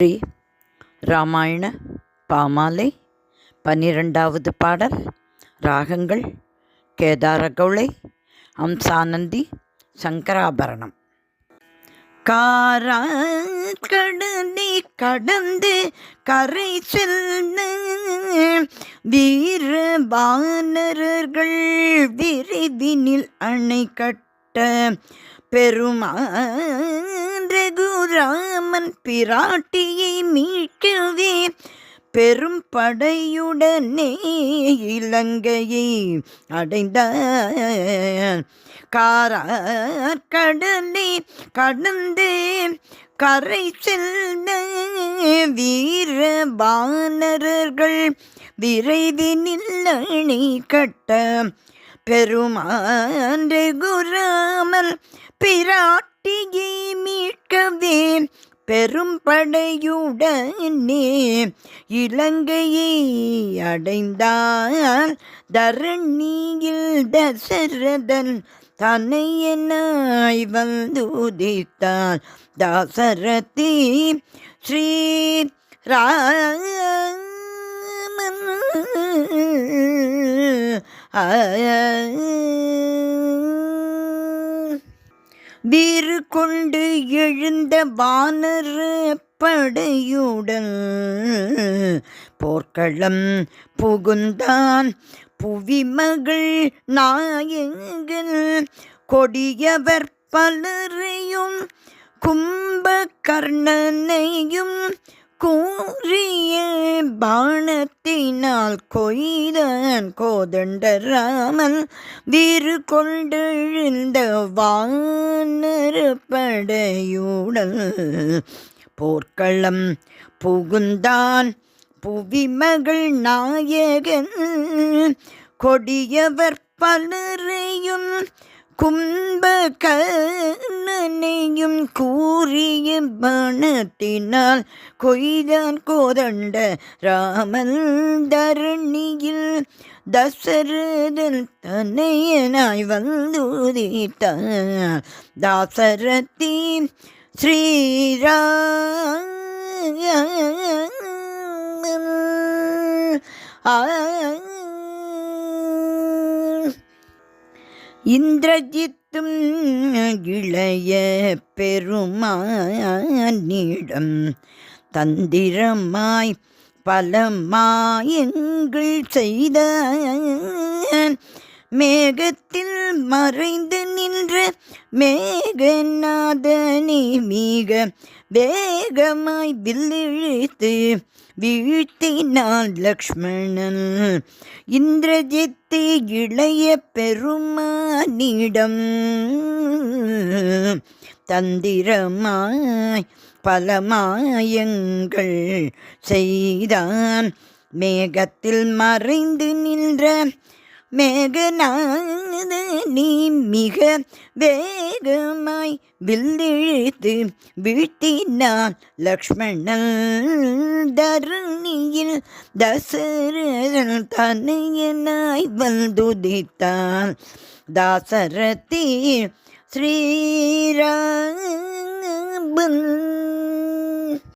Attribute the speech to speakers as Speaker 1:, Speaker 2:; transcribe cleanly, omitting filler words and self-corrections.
Speaker 1: ஸ்ரீ ராமாயண பாமாலை 12வது பாடல். ராகங்கள் கேதாரகௌளை, ஹம்சானந்தி, சங்கராபரணம். காராக்கடலை கடந்து கரை செல்ல வீரபானரர்கள் விரைவினில் அணை கட்ட பெருமான் ரகுராமன் பிராட்டியை மீட்கவே பெரும் படையுடனே இலங்கையை அடைந்தார். காராக்கடலை கடந்து கரை செல்ல வீரபானரர்கள் விரைவினில் அணை கட்ட பெருமான் ரகுராமன் பிராட்டியை மீட்கவே பெரும் படையுடனே இலங்கையை அடைந்தார். தரணியில் தசரதன் தனையனாய் வந்துதித்தார். தாசரதி ஸ்ரீ ராமன் வீறு கொண்டு எழுந்த வானர படையுடன் போர்க்களம் புகுந்தான். புவிமகள் நாயகன் கொடியவர் பலரையும் கும்பகர்ணனையும் கூறிய பாணத்தினால் கொய்தான். கோதண்டராமன் வீறு கொண்டெழுந்த வானர படையுடன் போர்க்களம் புகுந்தான். புவிமகள் நாயகன் கொடியவர் பலரையும் கும்பகர்ணனையும் கூறிய பாணத்தினால் கொய்தான். கோதண்ட ராமன் தரணியில் தசரதன் தனையனாய் வந்துதித்தார். தாசரதி ஸ்ரீராமன் இந்திரஜித்தும் இளைய பெருமானிடம் தந்திரமாய் பல மாயங்கள் செய்தான். மேகத்தில் மறைந்து நின்ற மேகநாதனை மிக வேகமாய் வில்லிழித்து வீழ்த்தினான் லக்ஷ்மணன். இந்திரஜித்து இளைய பெருமானிடம் தந்திரமாய் பல மாயங்கள் செய்தான். மேகத்தில் மறைந்து நின்ற மேகநாதனை மிக வேகமாய் வில்லிழித்து வீழ்த்தினான் லக்ஷ்மணன். தரணியில் தசரதன் தனையனாய் வந்துதித்தான். தாசரதி ஸ்ரீராமன்